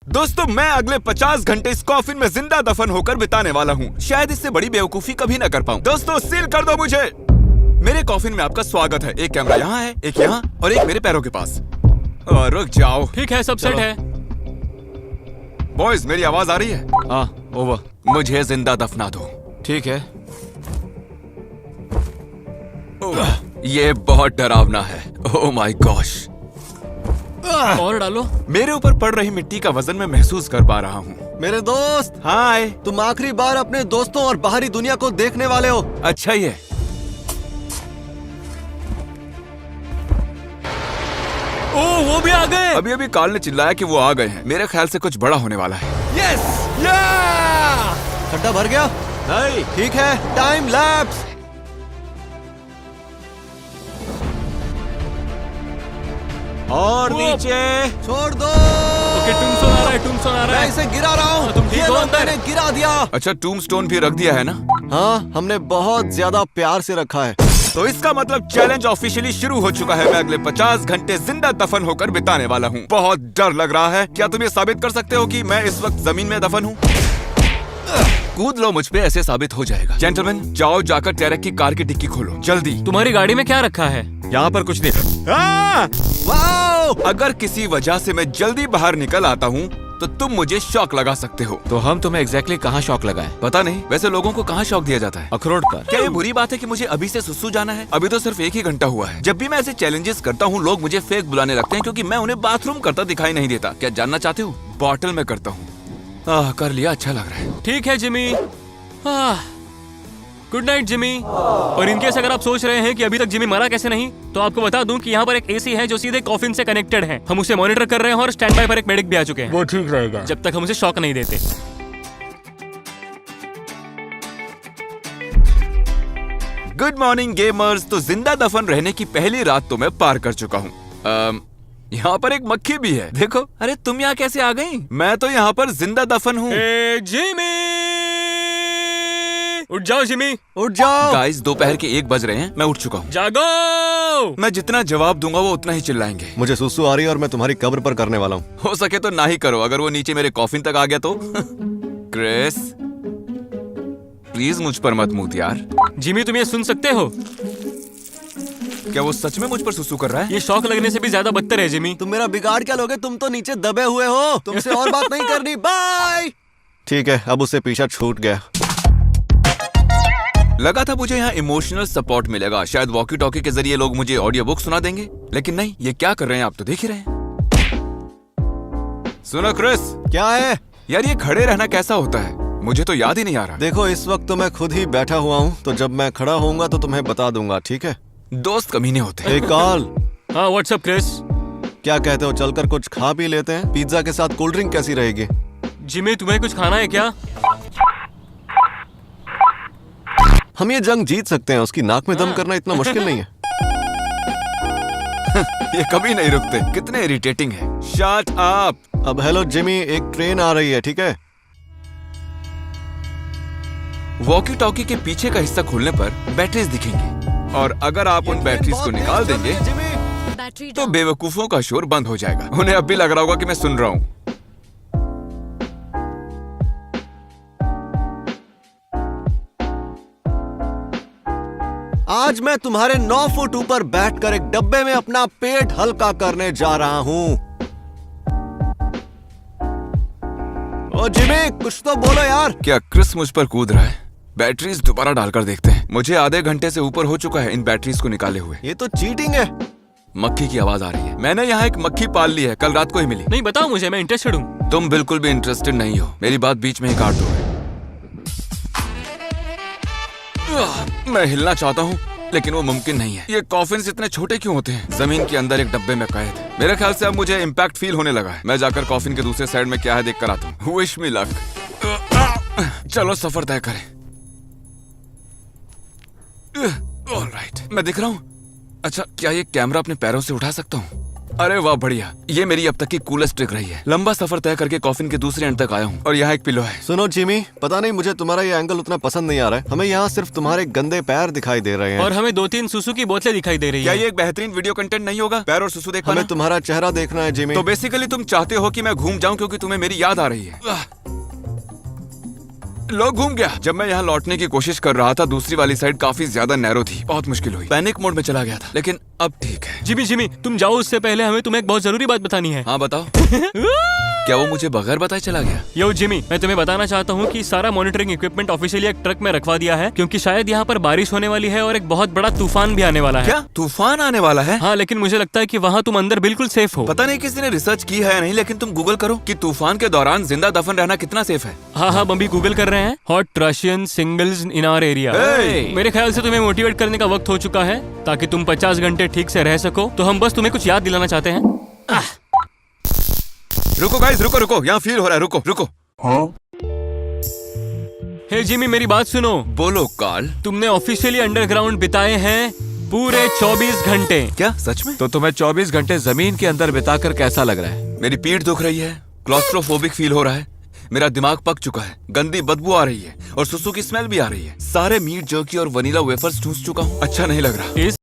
दोस्तों, मैं अगले 50 घंटे इस कॉफिन में जिंदा दफन होकर बिताने वाला हूँ। शायद इससे बड़ी बेवकूफी कभी न कर पाऊँ। दोस्तों, सील कर दो मुझे। मेरे कॉफिन में आपका स्वागत है। एक कैमरा यहाँ है, एक यहाँ और एक मेरे पैरों के पास। रुक जाओ। ठीक है, सब सेट है। बॉयज, मेरी आवाज आ रही है? हाँ, ओवर। मुझे जिंदा दफना दो। ठीक है। ये बहुत डरावना है। Oh my gosh. और डालो। मेरे ऊपर पड़ रही मिट्टी का वजन मैं महसूस कर पा रहा हूँ। मेरे दोस्त, हाय। तुम आखिरी बार अपने दोस्तों और बाहरी दुनिया को देखने वाले हो। अच्छा ही है। ओह, वो भी आ गए। अभी अभी कार्ल ने चिल्लाया कि वो आ गए हैं। मेरे ख्याल से कुछ बड़ा होने वाला है। यस, खड्डा भर गया? नहीं। ठीक है, टाइम लैप्स। और नीचे छोड़ दो। ओके, टूम्बस्टोन आ रहा है, टूम्बस्टोन आ रहा मैं है। इसे गिरा रहा हूँ। तुम ठीक ये हो लो, अंदर? मैंने गिरा दिया। अच्छा, टूम्बस्टोन भी रख दिया है ना? हाँ, हमने बहुत ज्यादा प्यार से रखा है। तो इसका मतलब चैलेंज ऑफिशियली शुरू हो चुका है। मैं अगले 50 घंटे जिंदा दफन होकर बिताने वाला हूँ। बहुत डर लग रहा है। क्या तुम ये साबित कर सकते हो कि मैं इस वक्त जमीन में दफन हूँ? कूद लो मुझ पे, ऐसे साबित हो जाएगा। जेंटलमैन, जाओ जाकर टैरेक की कार की डिक्की खोलो, जल्दी। तुम्हारी गाड़ी में क्या रखा है? यहाँ पर कुछ नहीं। वाओ! अगर किसी वजह से मैं जल्दी बाहर निकल आता हूँ तो तुम मुझे शॉक लगा सकते हो। तो हम तुम्हें एग्जैक्टली कहाँ शॉक लगाए? पता नहीं, वैसे लोगों को कहाँ शॉक दिया जाता है? अखरोट का। क्या ये बुरी बात है कि मुझे अभी से सुसु जाना है? अभी तो सिर्फ 1 ही घंटा हुआ है। जब भी मैं ऐसे चैलेंजेस करता हूँ, लोग मुझे फेक बुलाने लगते हैं क्योंकि मैं उन्हें बाथरूम करता दिखाई नहीं देता। क्या जानना चाहते हो? बॉटल में करता हूँ। कर लिया, अच्छा लग रहा है। ठीक है जिमी। Good night Jimmy. और इनकेस अगर आप सोच रहे हैं कि अभी तक जिमी मरा कैसे नहीं, तो आपको बता दूं कि यहाँ पर एक एसी है जो सीधे कॉफिन से कनेक्टेड है। हम उसे मॉनिटर कर रहे हैं और स्टैंड बाय पर एक मेडिक भी आ चुके हैं। वो ठीक रहेगा जब तक हम उसे शॉक नहीं देते। Good morning gamers. तो जिंदा दफन रहने की पहली रात तो मैं पार कर चुका हूँ। यहाँ पर एक मक्खी भी है, देखो। अरे तुम यहाँ कैसे आ गई? मैं तो यहाँ पर जिंदा दफन हूँ। जिमी, उठ जाओ जिमी, उठ जाओ। गाइस, दोपहर के 1 बज रहे हैं। मैं उठ चुका हूँ। जागो। मैं जितना जवाब दूंगा वो उतना ही चिल्लाएंगे। मुझे सुसु आ रही है और मैं तुम्हारी कब्र पर करने वाला हूँ। हो सके तो ना ही करो। अगर वो नीचे मेरे कॉफिन तक आ गया तो क्रिस, प्लीज मुझ पर मत मूत यार। जिमी, तुम ये सुन सकते हो? क्या वो सच में मुझ पर सुसु कर रहा है? ये शॉक लगने से भी ज्यादा बदतर है जिमी। तुम मेरा बिगाड़ क्या लोगे? तुम तो नीचे दबे हुए हो। तुमसे और बात नहीं करनी। बाय। ठीक है, अब उससे पीछा छूट गया। लगा था मुझे यहाँ इमोशनल सपोर्ट मिलेगा। शायद वॉकी टॉकी के जरिए लोग मुझे ऑडियो बुक सुना देंगे, लेकिन नहीं। ये क्या कर रहे हैं आप तो देख ही रहे हैं। सुनो क्रिस। क्या है यार, ये खड़े रहना कैसा होता है? मुझे तो याद ही नहीं आ रहा। देखो, इस वक्त तो मैं खुद ही बैठा हुआ हूँ, तो जब मैं खड़ा होऊंगा तो तुम्हें बता दूंगा, ठीक है? दोस्त कमीने होते हैं। एक कॉल। हाँ, व्हाट्सअप क्रिस। क्या कहते हो, चलकर कुछ खा पी लेते हैं? पिज्जा के साथ कोल्ड ड्रिंक कैसी रहेगी? जिमी, तुम्हें कुछ खाना है क्या? हम ये जंग जीत सकते हैं। उसकी नाक में दम करना इतना मुश्किल नहीं है। ये कभी नहीं रुकते। कितने इरिटेटिंग है। Shut up. अब हेलो जिमी, एक ट्रेन आ रही है, ठीक है? वॉकी टॉकी के पीछे का हिस्सा खोलने पर बैटरीज दिखेंगी, और अगर आप उन बैटरीज को निकाल देंगे तो बेवकूफों का शोर बंद हो जाएगा। उन्हें अब भी लग रहा होगा कि मैं सुन रहा हूँ। आज मैं तुम्हारे 9 फुट ऊपर बैठकर एक डब्बे में अपना पेट हल्का करने जा रहा हूँ। ओ जिमी, कुछ तो बोलो यार। क्या क्रिस मुझ पर कूद रहा है? बैटरीज दोबारा डालकर देखते हैं। मुझे आधे घंटे से ऊपर हो चुका है इन बैटरीज को निकाले हुए। ये तो चीटिंग है। मक्खी की आवाज आ रही है। मैंने यहाँ एक मक्खी पाल ली है, कल रात को ही मिली। नहीं, बताओ मुझे, मैं इंटरेस्टेड हूँ। तुम बिल्कुल भी इंटरेस्टेड नहीं हो। मेरी बात बीच में ही काट दो। मैं हिलना चाहता हूँ लेकिन वो मुमकिन नहीं है। ये कॉफिन्स इतने छोटे क्यों होते हैं? जमीन के अंदर एक डब्बे में कैद। मेरे ख्याल से अब मुझे इम्पैक्ट फील होने लगा है। मैं जाकर कॉफिन के दूसरे साइड में क्या है देख कर आता हूँ। Wish me luck. चलो सफर तय करें। ऑलराइट, मैं दिख रहा हूँ। अच्छा, क्या ये कैमरा अपने पैरों से उठा सकता हूँ? अरे वाह बढ़िया, ये मेरी अब तक की कूलेस्ट ट्रिक रही है। लंबा सफर तय करके कॉफिन के दूसरे एंड तक आया हूँ और यहाँ एक पिलो है। सुनो जिमी, पता नहीं मुझे तुम्हारा ये एंगल उतना पसंद नहीं आ रहा है। हमें यहाँ सिर्फ तुम्हारे गंदे पैर दिखाई दे रहे हैं और हमें 2-3 सुसु की बोतलें दिखाई दे रही क्या है। ये एक बेहतरीन वीडियो कंटेंट नहीं होगा? पैर और सुसु देख पाना? हमें तुम्हारा चेहरा देखना है जिमी। तो बेसिकली तुम चाहते हो कि मैं घूम जाऊं क्योंकि तुम्हें मेरी याद आ रही है। लो घूम गया। जब मैं यहाँ लौटने की कोशिश कर रहा था, दूसरी वाली साइड काफी ज्यादा नैरो थी, बहुत मुश्किल हुई। पैनिक मोड में चला गया था, लेकिन अब ठीक है। जिमी तुम जाओ, उससे पहले हमें तुम्हें एक बहुत जरूरी बात बतानी है। हाँ बताओ। क्या वो मुझे बगैर बताए चला गया? यो जिमी, मैं तुम्हें बताना चाहता हूँ कि सारा मॉनिटरिंग इक्विपमेंट ऑफिशियली एक ट्रक में रखवा दिया है, क्योंकि शायद यहाँ पर बारिश होने वाली है और एक बहुत बड़ा तूफान भी आने वाला है। क्या तूफान आने वाला है? हाँ, लेकिन मुझे लगता है कि वहाँ तुम अंदर बिल्कुल सेफ हो। पता नहीं किसी ने रिसर्च की है या नहीं, लेकिन तुम गूगल करो कि तूफान के दौरान जिंदा दफन रहना कितना सेफ है। हाँ, हम अभी गूगल कर रहे हैं। Hot Russian singles in our area. मेरे ख्याल से तुम्हें मोटिवेट करने का वक्त हो चुका है, ताकि तुम 50 घंटे ठीक से रह सको। तो हम बस तुम्हें कुछ याद दिलाना चाहते हैं। रुको गाइस, रुको, यहाँ फील हो रहा है। रुको। हे जिमी, मेरी बात सुनो। बोलो कार्ल। तुमने ऑफिशियली अंडरग्राउंड बिताए हैं पूरे 24 घंटे। क्या सच में? तो तुम्हें 24 घंटे जमीन के अंदर बिताकर कैसा लग रहा है? मेरी पीठ दुख रही है, क्लॉस्ट्रोफोबिक फील हो रहा है, मेरा दिमाग पक चुका है, गंदी बदबू आ रही है और सुसु की स्मेल भी आ रही है। सारे मीट जर्की और वनीला वेफर्स ठूस चुका हूँ। अच्छा नहीं लग रहा। इस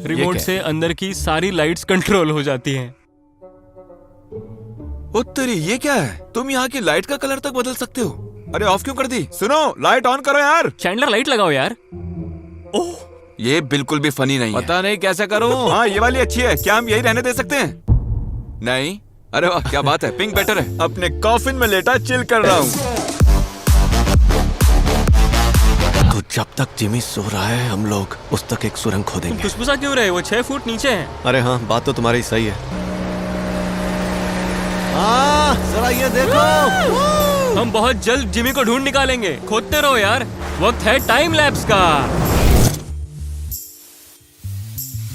रिमोट से अंदर की सारी लाइट्स कंट्रोल हो जाती हैं। उत्तरी, ये क्या है? तुम यहाँ की लाइट का कलर तक बदल सकते हो। अरे ऑफ क्यों कर दी? सुनो, लाइट ऑन करो यार। चैंडलर, लाइट लगाओ यार। ओह, ये बिल्कुल भी फनी नहीं है। पता नहीं कैसे करूं। हाँ, ये वाली अच्छी है। क्या हम यही रहने दे सकते हैं? नहीं। अरे वाह, क्या बात है, पिंक बेटर है। अपने कॉफिन में लेटा चिल कर रहा हूँ। तो जब तक जिमी सो रहा है, हम लोग उस तक एक सुरंग खोदेंगे। खुशबुसा क्यों रहे? वो 6 फुट नीचे है। अरे हाँ, बात तो तुम्हारी सही है। जरा ये देखो। हम बहुत जल्द जिमी को ढूंढ निकालेंगे। खोदते रहो यार, वक्त है टाइम लैप्स का।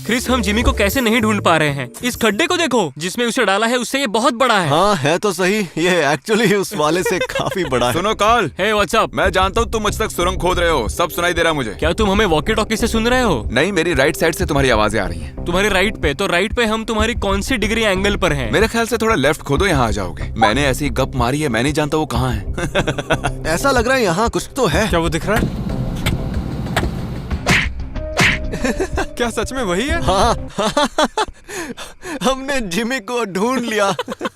क्रिस, हम जिमी को कैसे नहीं ढूंढ पा रहे हैं? इस खड्डे को देखो जिसमें उसे डाला है, उससे ये बहुत बड़ा है। हाँ, है तो सही। ये एक्चुअली उस वाले से काफी बड़ा है। सुनो कार्ल। हे व्हाट्सअप। मैं जानता हूँ तुम मुझ तक सुरंग खोद रहे हो, सब सुनाई दे रहा है मुझे। क्या तुम हमें वॉकी टॉकी से सुन रहे हो? नहीं, मेरी राइट साइड से तुम्हारी आवाजें आ रही हैं। तुम्हारी राइट पे? तो राइट पे हम तुम्हारी कौन सी डिग्री एंगल पर हैं? मेरे ख्याल से थोड़ा लेफ्ट खोदो, यहाँ आ जाओगे। मैंने ऐसी गप मारी है, मैं नहीं जानता वो कहाँ है। ऐसा लग रहा है यहाँ कुछ तो है। क्या वो दिख रहा है? क्या सच में वही है? हाँ। हमने जिमी को ढूंढ लिया।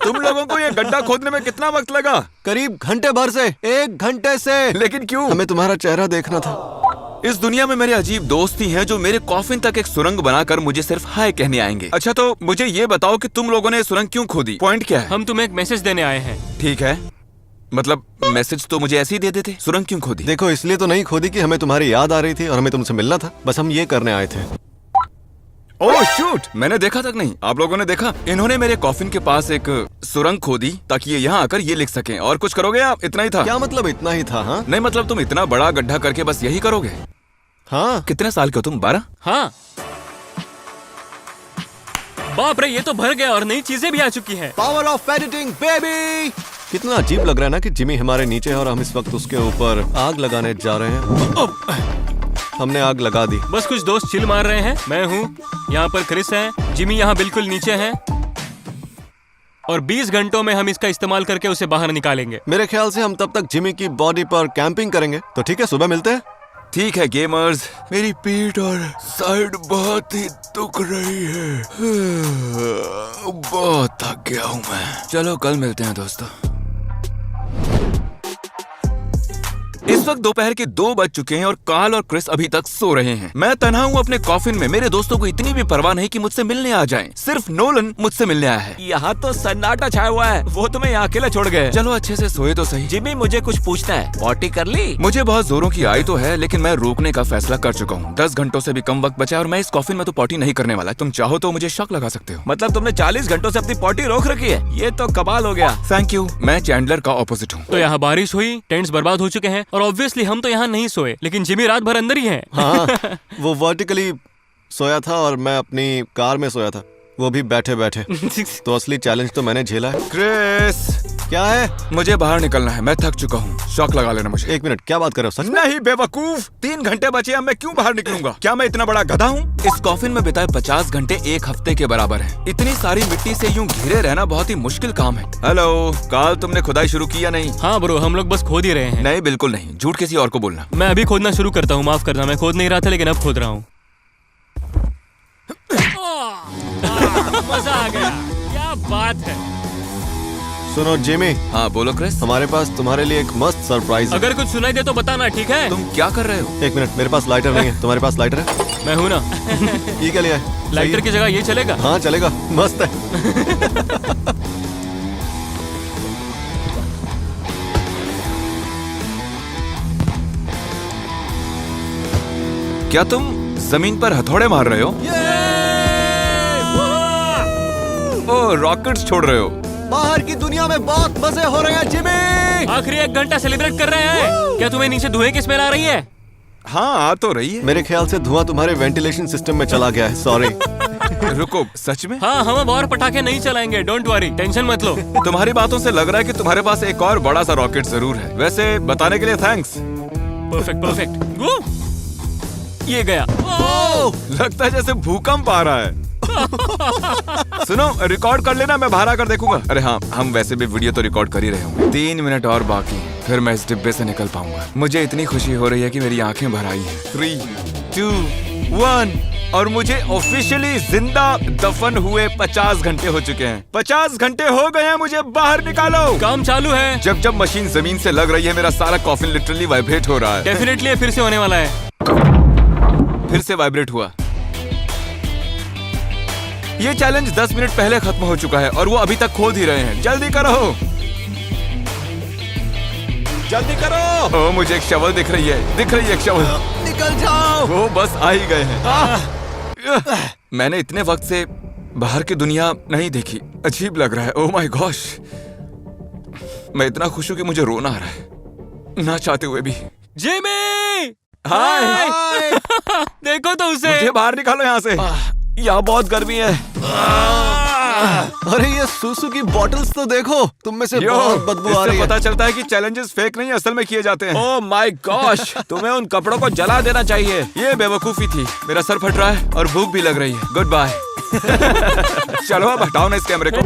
तुम लोगों को ये गड्ढा खोदने में कितना वक्त लगा? करीब घंटे भर से, 1 घंटे से। लेकिन क्यों? हमें तुम्हारा चेहरा देखना था। इस दुनिया में मेरे अजीब दोस्त ही हैं जो मेरे कॉफिन तक एक सुरंग बनाकर मुझे सिर्फ हाय कहने आएंगे। अच्छा तो मुझे ये बताओ कि तुम लोगों ने सुरंग क्यों खोदी? पॉइंट क्या है? हम तुम्हें एक मैसेज देने आए हैं। ठीक है, मतलब मैसेज तो मुझे ऐसे ही दे देते। सुरंग क्यों खोदी? देखो, इसलिए तो नहीं खोदी कि हमें तुम्हारी याद आ रही थी और हमें तुमसे मिलना था। बस हम ये करने आए थे। ओह शूट, मैंने देखा तक नहीं। आप लोगों ने देखा? इन्होंने मेरे कॉफिन के पास एक सुरंग खोदी ताकि ये यहाँ आकर ये लिख सकें। और कुछ करोगे आप? इतना ही था? क्या मतलब इतना ही था? हाँ नहीं मतलब तुम इतना बड़ा गड्ढा करके बस यही करोगे? हाँ। कितने साल के हो तुम? 12? हाँ। बाप रे, ये तो भर गया और नई चीजें भी आ चुकी हैं। Power of editing baby. कितना अजीब लग रहा है ना कि जिमी हमारे नीचे है और हम इस वक्त उसके ऊपर आग लगाने जा रहे हैं। हमने आग लगा दी। बस कुछ दोस्त चिल मार रहे हैं। मैं हूँ यहाँ पर, क्रिस है, जिमी यहाँ बिल्कुल नीचे है और 20 घंटों में हम इसका इस्तेमाल करके उसे बाहर निकालेंगे। मेरे ख्याल से हम तब तक जिमी की बॉडी पर कैंपिंग करेंगे। तो ठीक है, सुबह मिलते हैं। ठीक है गेमर्स, मेरी पीठ और साइड बहुत ही दुख रही है। बहुत थक गया हूँ मैं। चलो कल मिलते हैं दोस्तों। इस वक्त दोपहर के 2 बज चुके हैं और कार्ल और क्रिस अभी तक सो रहे हैं। मैं तन्हा हूँ अपने कॉफिन में। मेरे दोस्तों को इतनी भी परवाह नहीं कि मुझसे मिलने आ जाएं। सिर्फ नोलन मुझसे मिलने आया है। यहाँ तो सन्नाटा छाया हुआ है। वो तुम्हें यहाँ अकेला छोड़ गए। चलो अच्छे से सोए तो सही। जिमी, मुझे कुछ पूछना है। पॉटी कर ली? मुझे बहुत जोरों की आई तो है, लेकिन मैं रोकने का फैसला कर चुका हूँ। 10 घंटों से भी कम वक्त बचा है और मैं इस कॉफिन में तो पॉटी नहीं करने वाला। तुम चाहो तो मुझे शक लगा सकते हो। मतलब तुमने 40 घंटों से अपनी पॉटी रोक रखी है? ये तो कमाल हो गया। Thank you. मैं चैंडलर का ऑपोजिट हूँ। तो यहाँ बारिश हुई, टेंट्स बर्बाद हो चुके हैं और ऑब्वियसली हम तो यहाँ नहीं सोए, लेकिन जिमी रात भर अंदर ही है। हाँ, वो वर्टिकली सोया था और मैं अपनी कार में सोया था, वो भी बैठे बैठे। तो असली चैलेंज तो मैंने झेला है। क्रिस, क्या है? मुझे बाहर निकलना है। मैं थक चुका हूँ। शॉक लगा लेना मुझे। 1 मिनट, क्या बात कर रहे हो? सच में? नहीं बेवकूफ, 3 घंटे बचे। अब मैं क्यों बाहर निकलूंगा? क्या मैं इतना बड़ा गधा हूँ? इस कॉफिन में बिताए 50 घंटे 1 हफ्ते के बराबर है। इतनी सारी मिट्टी से यूं घिरे रहना बहुत ही मुश्किल काम है। हेलो कार्ल, तुमने खुदाई शुरू की या नहीं? हाँ ब्रो, हम लोग बस खोद ही रहे हैं। नहीं बिल्कुल नहीं, झूठ किसी और को बोलना। मैं अभी खोदना शुरू करता हूँ, माफ करना। मैं खोद नहीं रहा था लेकिन अब खोद रहा हूँ। मजा आ गया। क्या बात है। सुनो जिमी। हाँ बोलो क्रिस। हमारे पास तुम्हारे लिए एक मस्त सरप्राइज है। अगर कुछ सुनाई दे तो बताना, ठीक है? तुम क्या कर रहे हो? 1 मिनट, मेरे पास लाइटर नहीं है। तुम्हारे पास लाइटर है? मैं हूँ ना। ये क्या लिया है? लाइटर की जगह ये चलेगा? हाँ चलेगा, मस्त है। क्या तुम जमीन पर हथौड़े मार रहे हो? ओ, रॉकेट्स छोड़ रहे हो? बाहर की दुनिया में बहुत मजे हो रहे हैं जिमी। आखिरी 1 घंटा सेलिब्रेट कर रहे हैं। क्या तुम्हें नीचे धुएं की स्मेल आ रही है? हाँ आ तो रही है। मेरे ख्याल से धुआं तुम्हारे वेंटिलेशन सिस्टम में चला गया है। सॉरी। रुको, सच में? हाँ, हम अब और पटाखे नहीं चलाएंगे। डोंट वरी, टेंशन मत लो। तुम्हारी बातों से लग रहा है कि तुम्हारे पास एक और बड़ा सा रॉकेट जरूर है। वैसे बताने के लिए थैंक्स। Perfect perfect. ये गया। लगता है जैसे भूकंप आ रहा है। सुनो, रिकॉर्ड कर लेना, मैं बाहर आकर देखूंगा। अरे हाँ, हम वैसे भी वीडियो तो रिकॉर्ड कर ही रहे होंगे। 3 मिनट और बाकी, फिर मैं इस डिब्बे से निकल पाऊंगा। मुझे इतनी खुशी हो रही है कि मेरी आंखें भर आई हैं। 3, 2, 1 और मुझे ऑफिशियली जिंदा दफन हुए 50 घंटे हो चुके हैं। 50 घंटे हो गए हैं, मुझे बाहर निकालो। काम चालू है। जब जब मशीन जमीन से लग रही है, मेरा सारा कॉफिन लिटरली वाइब्रेट हो रहा है। डेफिनेटली फिर से होने वाला है। फिर से वाइब्रेट हुआ। ये चैलेंज 10 मिनट पहले खत्म हो चुका है और वो अभी तक खोद ही रहे हैं। जल्दी करो, जल्दी करो। ओ, मुझे एक शवल दिख रही है एक शवल। निकल जाओ। वो बस आ ही गए हैं। मैंने इतने वक्त से बाहर की दुनिया नहीं देखी। अजीब लग रहा है। ओह माय गॉश, मैं इतना खुश हूं कि मुझे रोना आ रहा है, ना चाहते हुए भी। जिमी, हाय। देखो तो उसे। मुझे बाहर निकालो यहाँ से। यहाँ बहुत गर्मी है। अरे ये सूसू की बॉटल्स तो देखो, तुम में से बहुत बदबू आ रही है। पता चलता है कि चैलेंजेस फेक नहीं असल में किए जाते हैं। ओह माय गॉश, तुम्हें उन कपड़ों को जला देना चाहिए। ये बेवकूफी थी। मेरा सर फट रहा है और भूख भी लग रही है। Goodbye. चलो अब हटाओ ना इस कैमरे को।